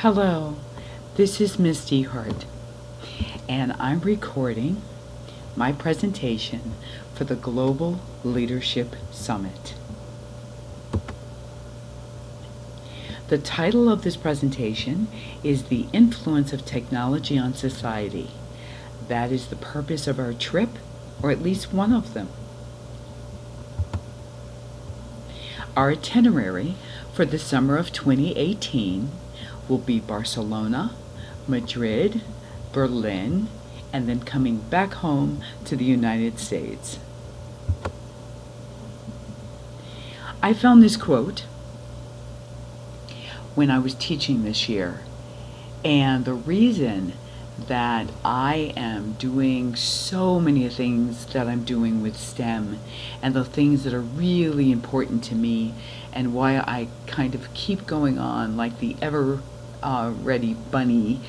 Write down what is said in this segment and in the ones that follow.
Hello, this is Misty Hart, and I'm recording my presentation for the Global Leadership Summit. The title of this presentation is The Influence of Technology on Society. That is the purpose of our trip, or at least one of them. Our itinerary for the summer of 2018 will be Barcelona, Madrid, Berlin, and then coming back home to the United States. I found this quote when I was teaching this year, and the reason that I am doing so many things that I'm doing with STEM and the things that are really important to me and why I kind of keep going on like the ever-ready bunny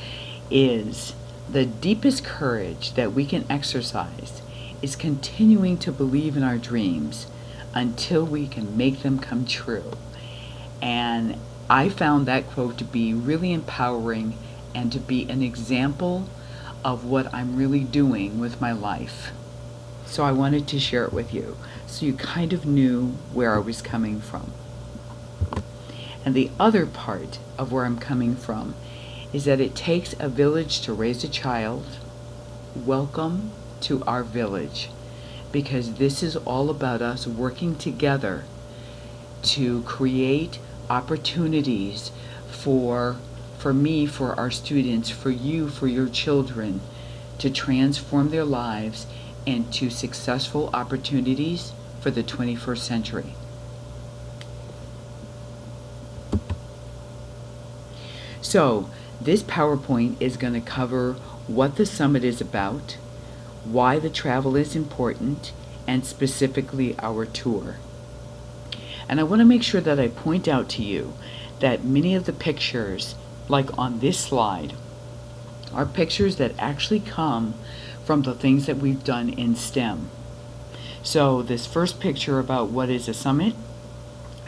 is the deepest courage that we can exercise is continuing to believe in our dreams until we can make them come true. And I found that quote to be really empowering and to be an example of what I'm really doing with my life. So I wanted to share it with you so you kind of knew where I was coming from. And the other part of where I'm coming from is that it takes a village to raise a child. Welcome to our village, because this is all about us working together to create opportunities for me, for our students, for you, for your children, to transform their lives into successful opportunities for the 21st century. So, this PowerPoint is going to cover what the summit is about, why the travel is important, and specifically our tour. And I want to make sure that I point out to you that many of the pictures, like on this slide, are pictures that actually come from the things that we've done in STEM. So this first picture about what is a summit,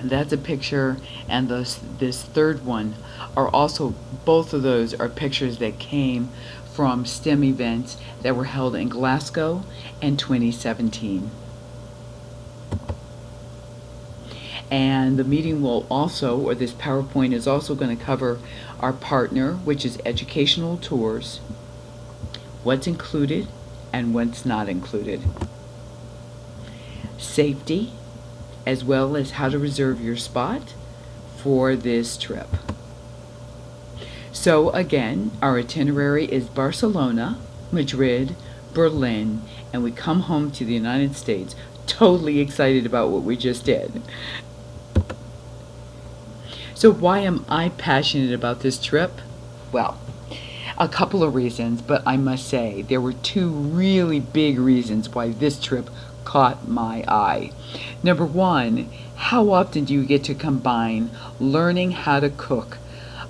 that's a picture, and this third one are also, both of those are pictures that came from STEM events that were held in Glasgow in 2017. And the meeting will also, or this PowerPoint is also going to cover our partner, which is Educational Tours, what's included and what's not included, safety, as well as how to reserve your spot for this trip. So again, our itinerary is Barcelona, Madrid, Berlin, and we come home to the United States totally excited about what we just did. So why am I passionate about this trip? Well, a couple of reasons, but I must say there were two really big reasons why this trip caught my eye. Number one, how often do you get to combine learning how to cook,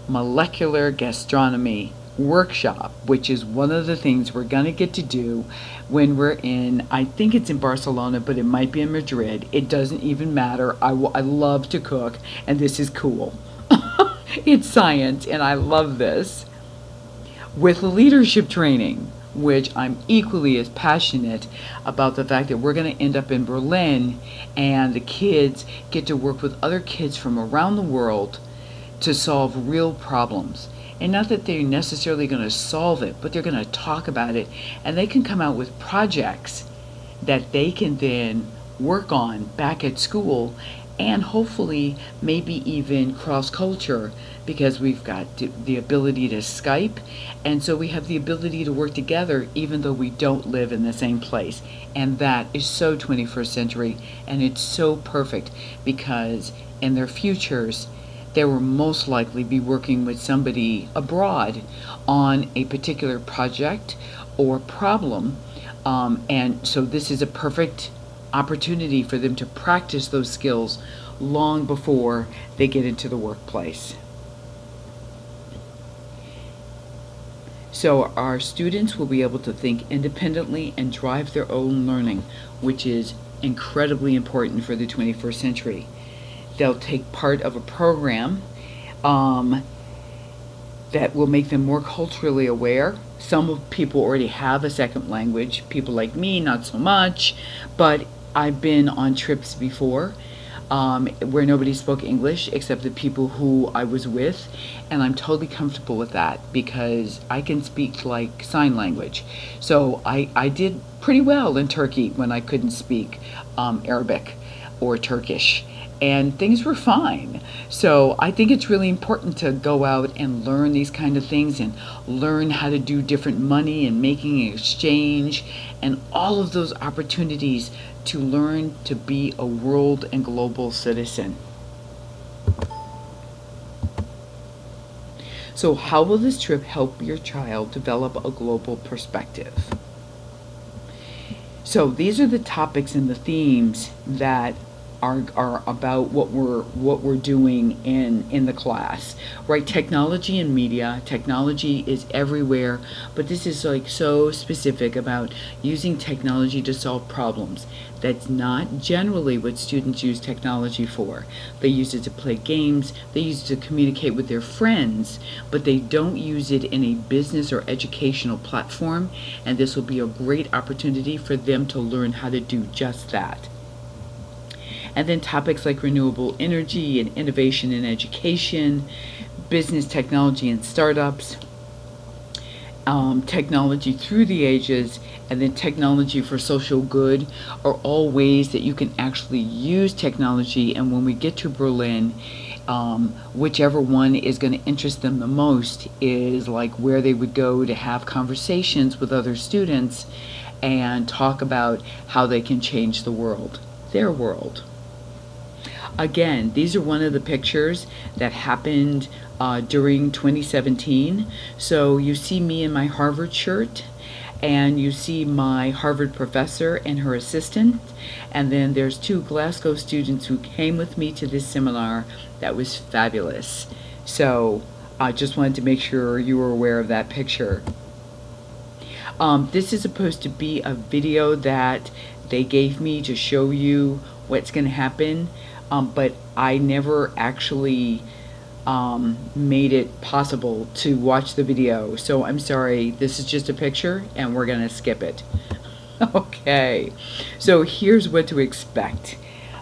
molecular gastronomy workshop, which is one of the things we're going to get to do when we're in, I think it's in Barcelona, but it might be in Madrid. It doesn't even matter. I love to cook, and this is cool. It's science, and I love this. With leadership training, which I'm equally as passionate about the fact that we're going to end up in Berlin, and the kids get to work with other kids from around the world to solve real problems. And not that they're necessarily going to solve it, but they're going to talk about it, and they can come out with projects that they can then work on back at school, and hopefully maybe even cross-culture, because we've got the ability to Skype, and so we have the ability to work together even though we don't live in the same place. And that is so 21st century, and it's so perfect, because in their futures they will most likely be working with somebody abroad on a particular project or problem, and so this is a perfect opportunity for them to practice those skills long before they get into the workplace. So our students will be able to think independently and drive their own learning, which is incredibly important for the 21st century. They'll take part of a program that will make them more culturally aware. Some people already have a second language. People like me, not so much, but I've been on trips before where nobody spoke English except the people who I was with, and I'm totally comfortable with that because I can speak like sign language. So I did pretty well in Turkey when I couldn't speak Arabic or Turkish, and things were fine. So I think it's really important to go out and learn these kind of things and learn how to do different money and making an exchange and all of those opportunities to learn to be a world and global citizen. So how will this trip help your child develop a global perspective? So these are the topics and the themes that are about what we're doing in the class, right? Technology and media. Technology is everywhere, but this is like so specific about using technology to solve problems. That's not generally what students use technology for. They use it to play games, they use it to communicate with their friends, but they don't use it in a business or educational platform, and this will be a great opportunity for them to learn how to do just that. And then topics like renewable energy and innovation in education, business technology and startups, technology through the ages, and then technology for social good are all ways that you can actually use technology. And when we get to Berlin, whichever one is going to interest them the most is like where they would go to have conversations with other students and talk about how they can change the world, their world. Again, these are one of the pictures that happened during 2017. So you see me in my Harvard shirt, and you see my Harvard professor and her assistant, and then there's 2 Glasgow students who came with me to this seminar. That was fabulous. So I just wanted to make sure you were aware of that picture. This is supposed to be a video that they gave me to show you what's going to happen. But I never actually made it possible to watch the video. So I'm sorry, this is just a picture and we're gonna skip it. Okay, so here's what to expect.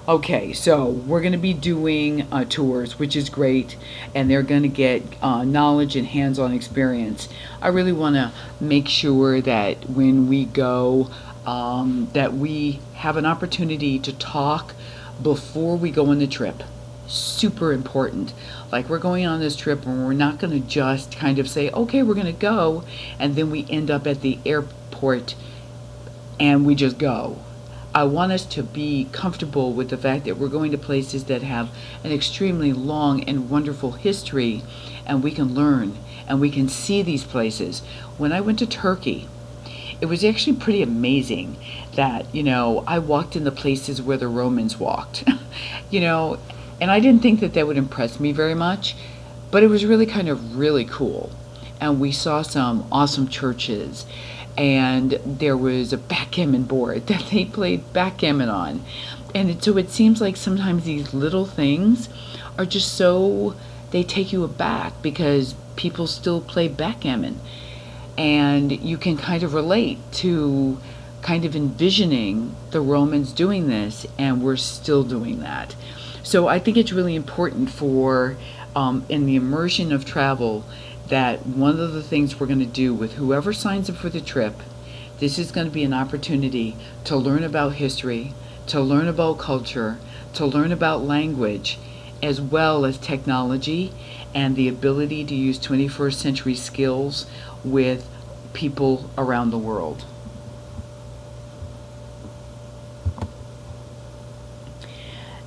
Okay, so we're gonna be doing tours, which is great, and they're gonna get knowledge and hands-on experience. I really wanna make sure that when we go, that we have an opportunity to talk before we go on the trip. Super important. Like, we're going on this trip and we're not going to just kind of say, okay, we're going to go, and then we end up at the airport and we just go. I want us to be comfortable with the fact that we're going to places that have an extremely long and wonderful history, and we can learn and we can see these places. When I went to Turkey, it was actually pretty amazing that, I walked in the places where the Romans walked, and I didn't think that would impress me very much, but it was really kind of really cool. And we saw some awesome churches, and there was a backgammon board that they played backgammon on. And so it seems like sometimes these little things are just so, they take you aback because people still play backgammon. And you can kind of relate to kind of envisioning the Romans doing this, and we're still doing that. So I think it's really important for, in the immersion of travel, that one of the things we're going to do with whoever signs up for the trip, this is going to be an opportunity to learn about history, to learn about culture, to learn about language, as well as technology and the ability to use 21st century skills with people around the world.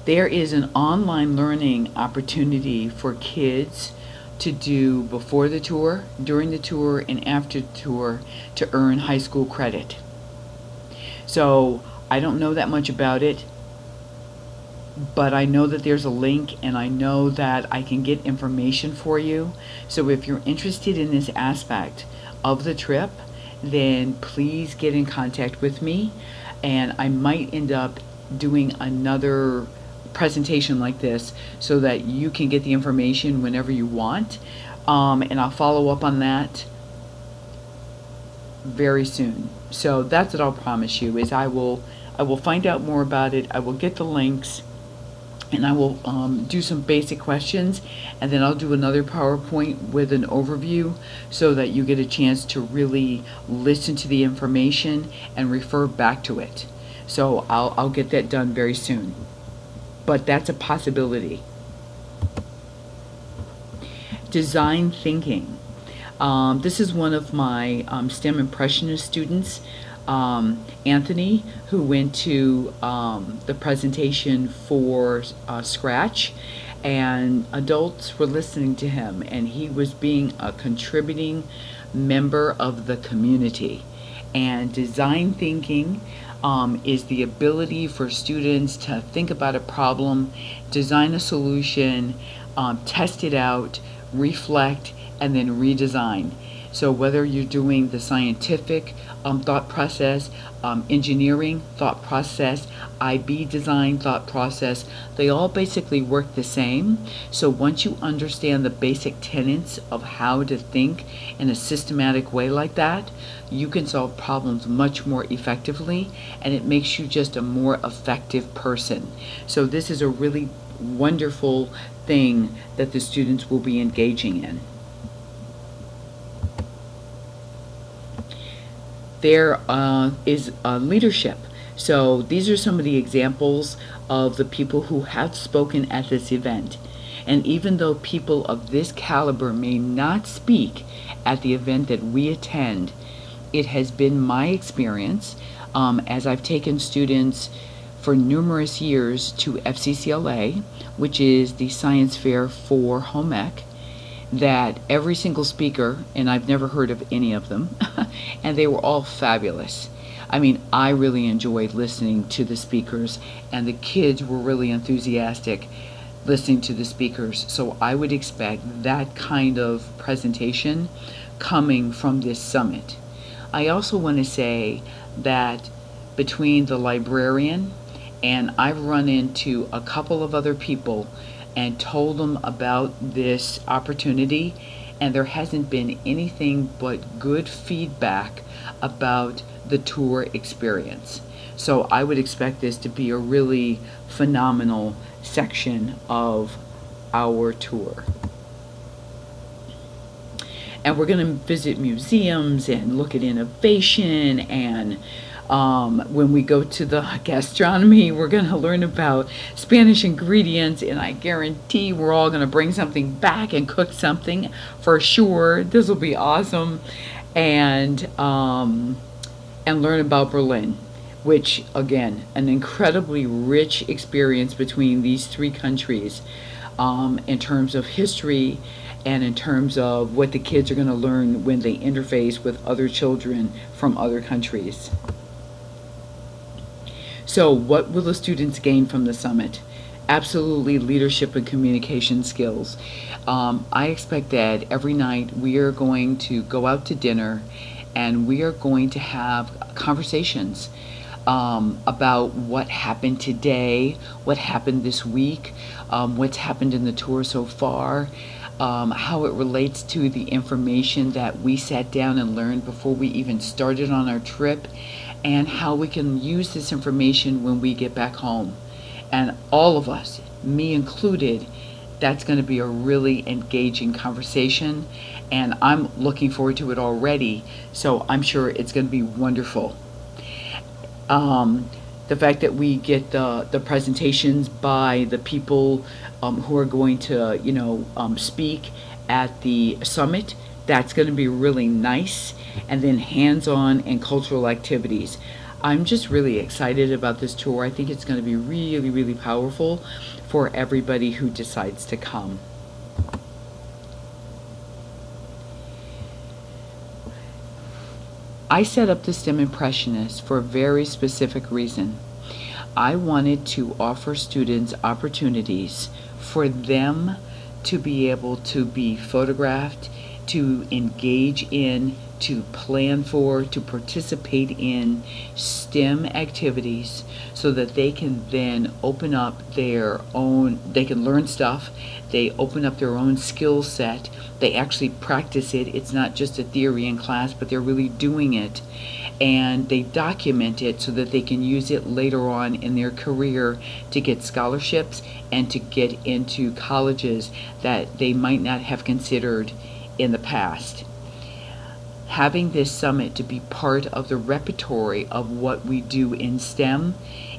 There is an online learning opportunity for kids to do before the tour, during the tour, and after the tour to earn high school credit. So I don't know that much about it, but I know that there's a link, and I know that I can get information for you. So if you're interested in this aspect of the trip, then please get in contact with me, and I might end up doing another presentation like this so that you can get the information whenever you want. and I'll follow up on that very soon. So that's what I'll promise you, is I will find out more about it. I will get the links, and I will do some basic questions, and then I'll do another PowerPoint with an overview so that you get a chance to really listen to the information and refer back to it. So I'll get that done very soon. But that's a possibility. Design thinking. This is one of my STEM Impressionist students, Anthony, who went to the presentation for Scratch, and adults were listening to him, and he was being a contributing member of the community. And design thinking is the ability for students to think about a problem, design a solution, test it out, reflect, and then redesign. So whether you're doing the scientific thought process, engineering thought process, IB design thought process, they all basically work the same. So once you understand the basic tenets of how to think in a systematic way like that, you can solve problems much more effectively, and it makes you just a more effective person. So this is a really wonderful thing that the students will be engaging in. There is leadership. So these are some of the examples of the people who have spoken at this event. And even though people of this caliber may not speak at the event that we attend, it has been my experience, as I've taken students for numerous years to FCCLA, which is the science fair for home ec, that every single speaker, and I've never heard of any of them, and they were all fabulous. I mean, I really enjoyed listening to the speakers, and the kids were really enthusiastic listening to the speakers. So I would expect that kind of presentation coming from this summit. I also want to say that between the librarian, and I've run into a couple of other people and told them about this opportunity, and there hasn't been anything but good feedback about the tour experience. So I would expect this to be a really phenomenal section of our tour. And we're going to visit museums and look at innovation, and when we go to the gastronomy, we're going to learn about Spanish ingredients, and I guarantee we're all going to bring something back and cook something for sure. This will be awesome. And learn about Berlin, which, again, an incredibly rich experience between these three countries in terms of history and in terms of what the kids are going to learn when they interface with other children from other countries. So what will the students gain from the summit? Absolutely leadership and communication skills. I expect that every night we are going to go out to dinner, and we are going to have conversations about what happened today, what happened this week, what's happened in the tour so far, how it relates to the information that we sat down and learned before we even started on our trip, and how we can use this information when we get back home. And all of us, me included, that's going to be a really engaging conversation, and I'm looking forward to it already, so I'm sure it's going to be wonderful. The fact that we get the presentations by the people who are going to speak at the summit, that's going to be really nice. And then hands-on and cultural activities. I'm just really excited about this tour. I think it's going to be really, really powerful for everybody who decides to come. I set up the STEM Impressionists for a very specific reason. I wanted to offer students opportunities for them to be able to be photographed to engage in, to plan for, to participate in STEM activities so that they can then open up their own, they can learn stuff, they open up their own skill set, they actually practice it. It's not just a theory in class, but they're really doing it. And they document it so that they can use it later on in their career to get scholarships and to get into colleges that they might not have considered in the past. Having this summit to be part of the repertory of what we do in STEM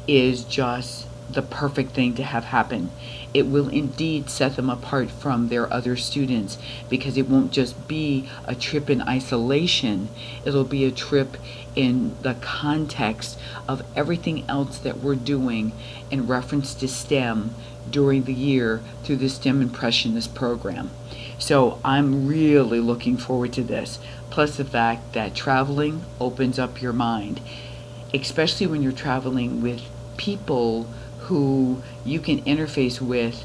is just the perfect thing to have happen. It will indeed set them apart from their other students, because it won't just be a trip in isolation. It'll be a trip in the context of everything else that we're doing in reference to STEM during the year through the STEM Impressionist program. So I'm really looking forward to this. Plus the fact that traveling opens up your mind, especially when you're traveling with people who you can interface with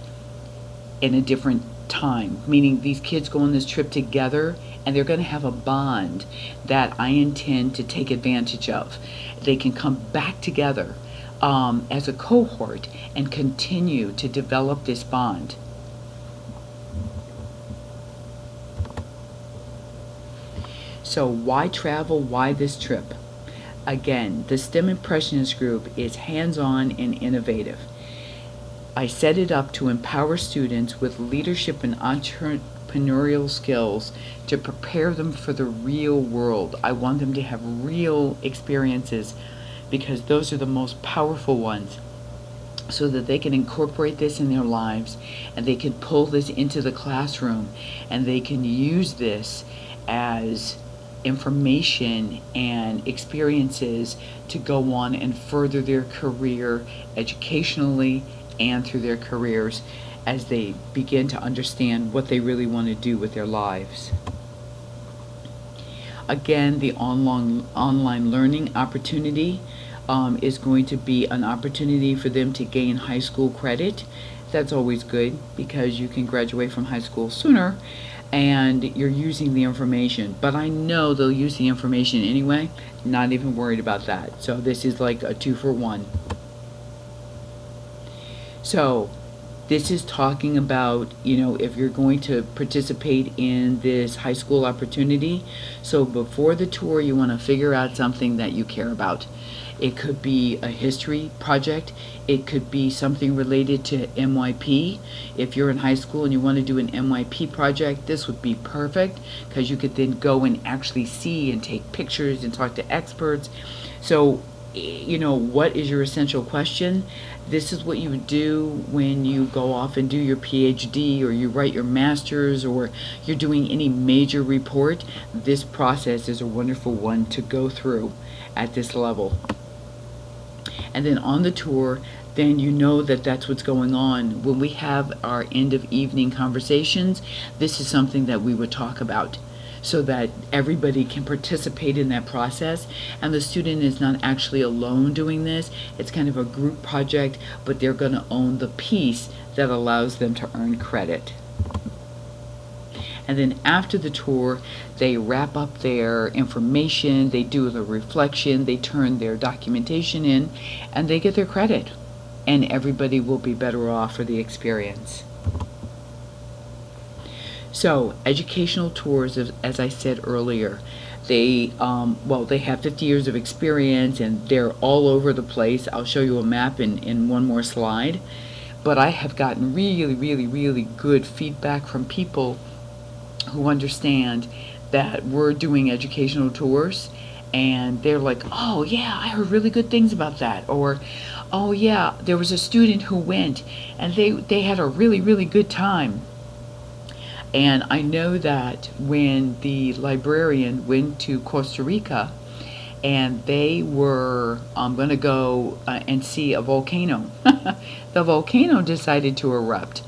in a different time. Meaning these kids go on this trip together and they're going to have a bond that I intend to take advantage of. They can come back together as a cohort and continue to develop this bond. So why travel? Why this trip? Again, the STEM Impressionist group is hands-on and innovative. I set it up to empower students with leadership and entrepreneurial skills to prepare them for the real world. I want them to have real experiences because those are the most powerful ones, so that they can incorporate this in their lives and they can pull this into the classroom and they can use this as information and experiences to go on and further their career educationally and through their careers as they begin to understand what they really want to do with their lives. Again, the online learning opportunity is going to be an opportunity for them to gain high school credit. That's always good because you can graduate from high school sooner and you're using the information. But I know they'll use the information anyway, not even worried about that. So this is like a 2-for-1. So this is talking about, if you're going to participate in this high school opportunity. So before the tour, you want to figure out something that you care about. It could be a history project. It could be something related to MYP. If you're in high school and you want to do an MYP project, this would be perfect because you could then go and actually see and take pictures and talk to experts. So, what is your essential question? This is what you would do when you go off and do your PhD or you write your master's or you're doing any major report. This process is a wonderful one to go through at this level. And then on the tour, then you know that that's what's going on. When we have our end of evening conversations, this is something that we would talk about so that everybody can participate in that process and the student is not actually alone doing this. It's kind of a group project, but they're going to own the piece that allows them to earn credit. And then after the tour, they wrap up their information, they do the reflection, they turn their documentation in, and they get their credit. And everybody will be better off for the experience. So, educational tours, as I said earlier, they have 50 years of experience and they're all over the place. I'll show you a map in one more slide. But I have gotten really, really, really good feedback from people who understand that we're doing educational tours and they're like, oh yeah, I heard really good things about that, or oh yeah, there was a student who went and they had a really, really good time. And I know that when the librarian went to Costa Rica and they were going to go and see a volcano, the volcano decided to erupt.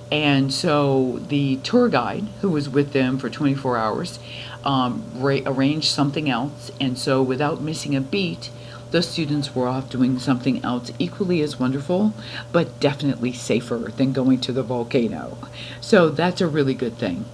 And so the tour guide, who was with them for 24 hours, arranged something else. And so without missing a beat, the students were off doing something else equally as wonderful, but definitely safer than going to the volcano. So that's a really good thing.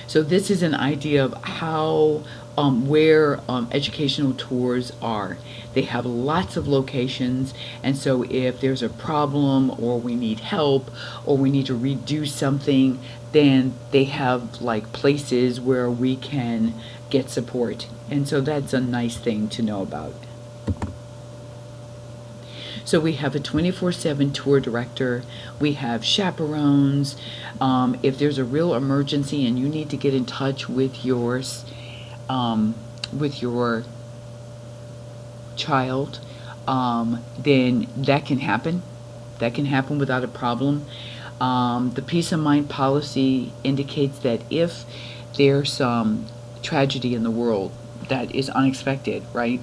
So this is an idea of how where educational tours are. They have lots of locations, and so if there's a problem or we need help or we need to redo something, then they have like places where we can get support. And so that's a nice thing to know about. So we have a 24/7 tour director. We have chaperones. If there's a real emergency and you need to get in touch with your child, then that can happen. That can happen without a problem. The peace of mind policy indicates that if there's some tragedy in the world that is unexpected, right,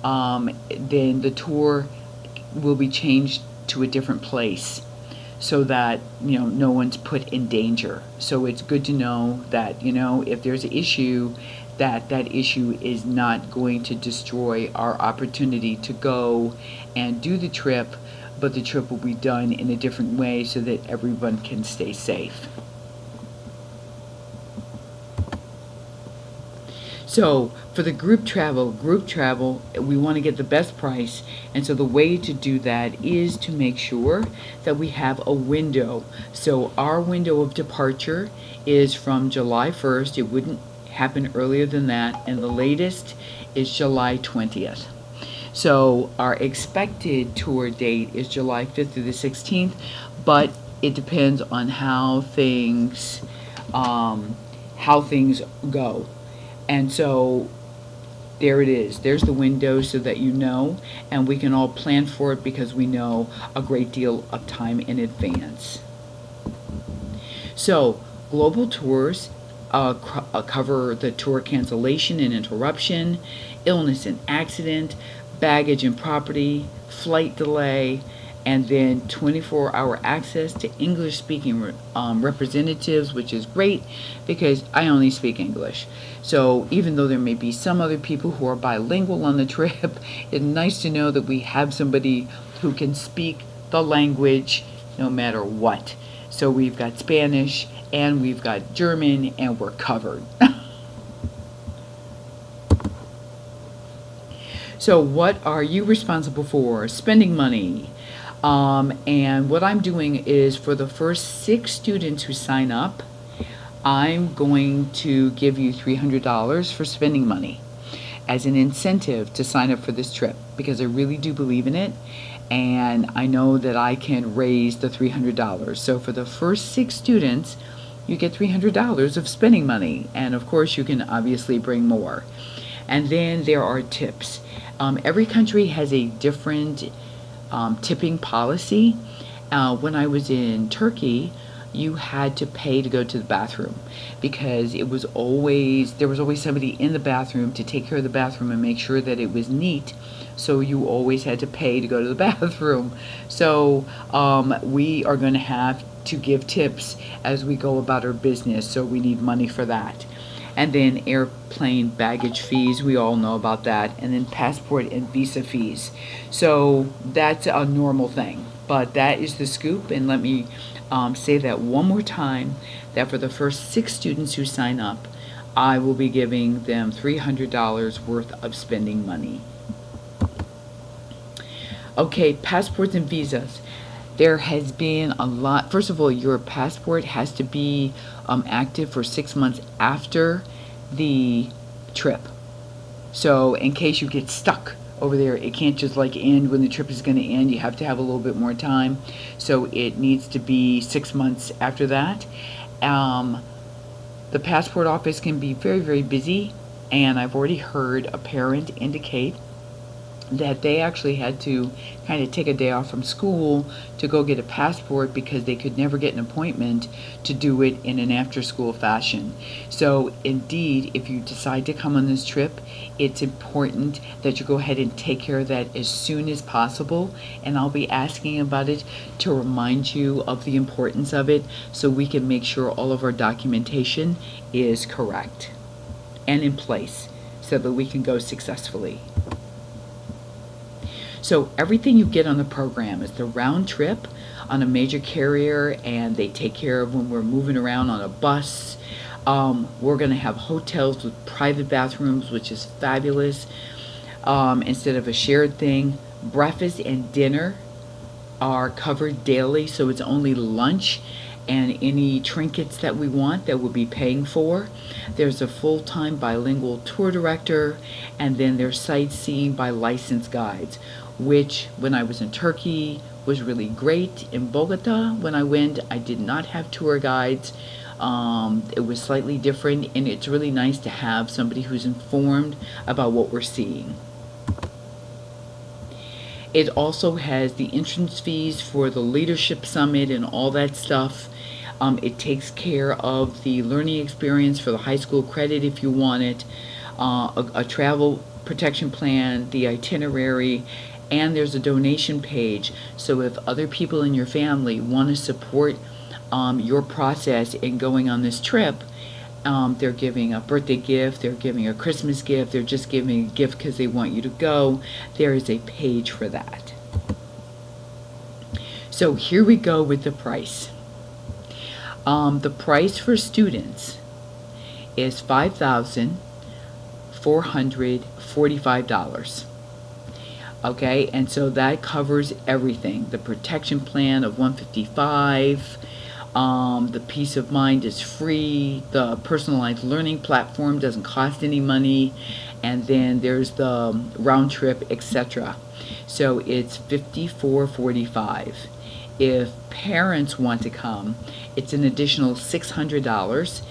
then the tour will be changed to a different place so that no one's put in danger. So it's good to know that if there's an issue, that issue is not going to destroy our opportunity to go and do the trip, but the trip will be done in a different way so that everyone can stay safe. So for the group travel, we want to get the best price, and so the way to do that is to make sure that we have a window. So our window of departure is from July 1st. It wouldn't happen earlier than that, and the latest is July 20th. So our expected tour date is July 5th through the 16th, but it depends on how things go. And so there it is. There's the window so that and we can all plan for it because we know a great deal of time in advance. So global tours cover the tour cancellation and interruption, illness and accident, baggage and property, flight delay, and then 24-hour access to English-speaking representatives, which is great because I only speak English. So even though there may be some other people who are bilingual on the trip, it's nice to know that we have somebody who can speak the language no matter what. So we've got Spanish and we've got German, and we're covered. So what are you responsible for? Spending money. And what I'm doing is for the first 6 students who sign up, I'm going to give you $300 for spending money as an incentive to sign up for this trip because I really do believe in it, and I know that I can raise the $300. So for the first 6 students, you get $300 of spending money, and of course you can obviously bring more. And then there are tips. Every country has a different tipping policy. When I was in Turkey, you had to pay to go to the bathroom because there was always somebody in the bathroom to take care of the bathroom and make sure that it was neat. So you always had to pay to go to the bathroom. So we are going to have to give tips as we go about our business. So we need money for that. And then airplane baggage fees, we all know about that. And then passport and visa fees. So that's a normal thing. But that is the scoop. And let me say that one more time, that for the first 6 students who sign up, I will be giving them $300 worth of spending money. Okay, passports and visas. There has been a lot. First of all, your passport has to be active for 6 months after the trip. So in case you get stuck over there, it can't just like end when the trip is going to end. You have to have a little bit more time. So it needs to be 6 months after that. The passport office can be very, very busy, and I've already heard a parent indicate that they actually had to kind of take a day off from school to go get a passport because they could never get an appointment to do it in an after-school fashion. So indeed, if you decide to come on this trip, it's important that you go ahead and take care of that as soon as possible, and I'll be asking about it to remind you of the importance of it so we can make sure all of our documentation is correct and in place so that we can go successfully. So everything you get on the program is the round trip on a major carrier, and they take care of when we're moving around on a bus. We're going to have hotels with private bathrooms, which is fabulous, instead of a shared thing. Breakfast and dinner are covered daily, so it's only lunch and any trinkets that we want that we'll be paying for. There's a full-time bilingual tour director, and then there's sightseeing by licensed guides, which when I was in Turkey was really great. In Bogota, when I went, I did not have tour guides. It was slightly different, and it's really nice to have somebody who's informed about what we're seeing. It also has the entrance fees for the Leadership Summit and all that stuff. It takes care of the learning experience for the high school credit if you want it, a travel protection plan, the itinerary, and there's a donation page. So if other people in your family want to support your process in going on this trip, they're giving a birthday gift, they're giving a Christmas gift, they're just giving a gift because they want you to go, there is a page for that. So here we go with the price. The price for students is $5,445. Okay, and so that covers everything. The protection plan of $155. The peace of mind is free. The personalized learning platform doesn't cost any money, and then there's the round trip, etc. So it's $54.45. If parents want to come, it's an additional $600,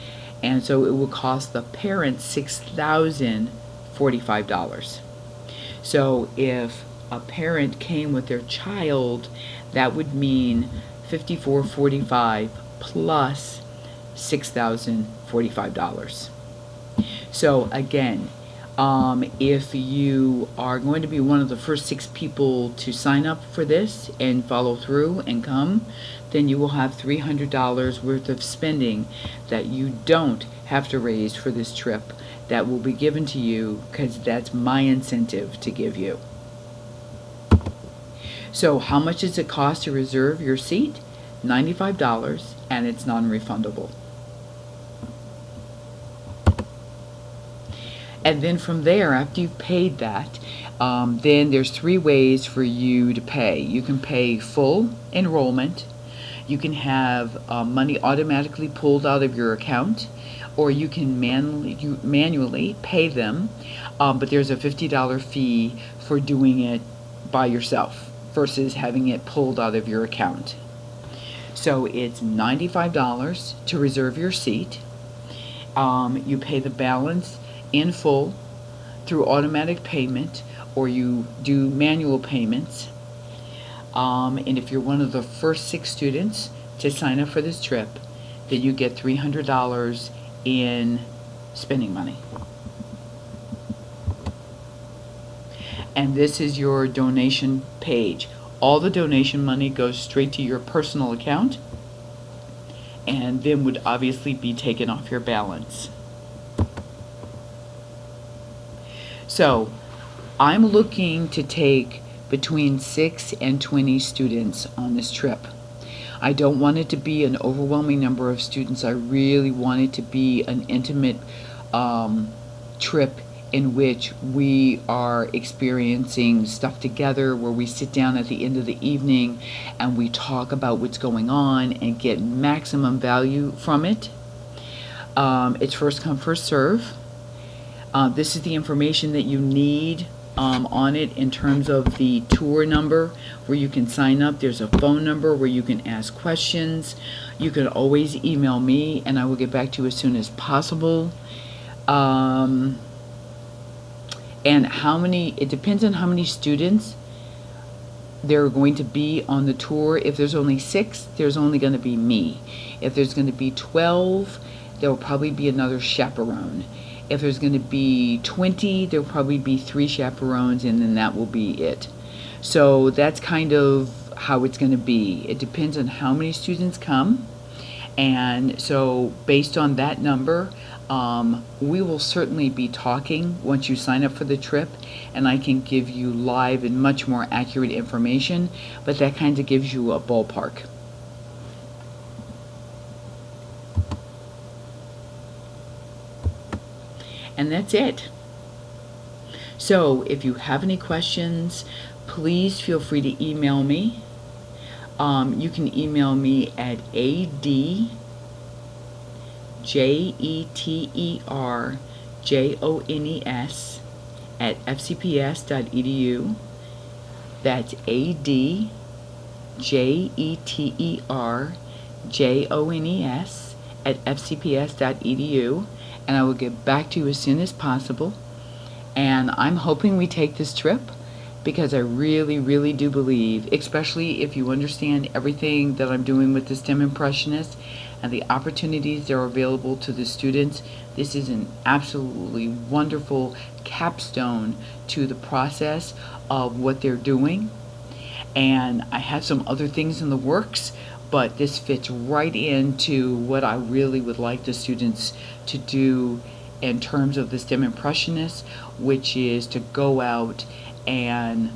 and so it will cost the parents $6,045. So if a parent came with their child, that would mean $54.45 plus $6,045. So again, if you are going to be one of the first 6 people to sign up for this and follow through and come, then you will have $300 worth of spending that you don't have to raise for this trip. That will be given to you because that's my incentive to give you. So how much does it cost to reserve your seat? $95, and it's non-refundable. And then from there, after you've paid that, then there's 3 ways for you to pay. You can pay full enrollment, you can have money automatically pulled out of your account, or you can manually pay them, but there's a $50 fee for doing it by yourself versus having it pulled out of your account. So it's $95 to reserve your seat. You pay the balance in full through automatic payment, or you do manual payments. And if you're one of the first 6 students to sign up for this trip, then you get $300 in spending money. And this is your donation page. All the donation money goes straight to your personal account and then would obviously be taken off your balance. So I'm looking to take between 6 and 20 students on this trip. I don't want it to be an overwhelming number of students. I really want it to be an intimate trip in which we are experiencing stuff together, where we sit down at the end of the evening and we talk about what's going on and get maximum value from it. It's first come, first serve. This is the information that you need on it in terms of the tour number where you can sign up. There's a phone number where you can ask questions. You can always email me and I will get back to you as soon as possible. And it depends on how many students there are going to be on the tour. If there's only 6, there's only going to be me. If there's going to be 12, there will probably be another chaperone. If there's going to be 20, there'll probably be 3 chaperones, and then that will be it. So that's kind of how it's going to be. It depends on how many students come, and so based on that number, we will certainly be talking once you sign up for the trip, and I can give you live and much more accurate information, but that kind of gives you a ballpark. And that's it. So if you have any questions, please feel free to email me. You can email me at adjetterjones@fcps.edu. That's adjetterjones@fcps.edu, and I will get back to you as soon as possible. And I'm hoping we take this trip, because I really, really do believe, especially if you understand everything that I'm doing with the STEM Impressionists and the opportunities that are available to the students, this is an absolutely wonderful capstone to the process of what they're doing. And I have some other things in the works, but this fits right into what I really would like the students to do in terms of the STEM Impressionists, which is to go out and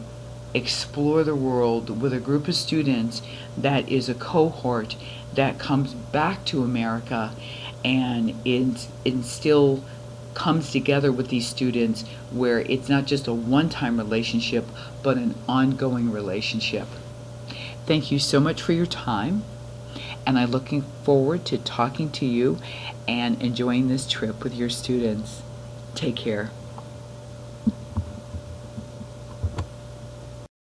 explore the world with a group of students that is a cohort that comes back to America and still comes together with these students, where it's not just a one-time relationship but an ongoing relationship. Thank you so much for your time, and I'm looking forward to talking to you and enjoying this trip with your students. Take care.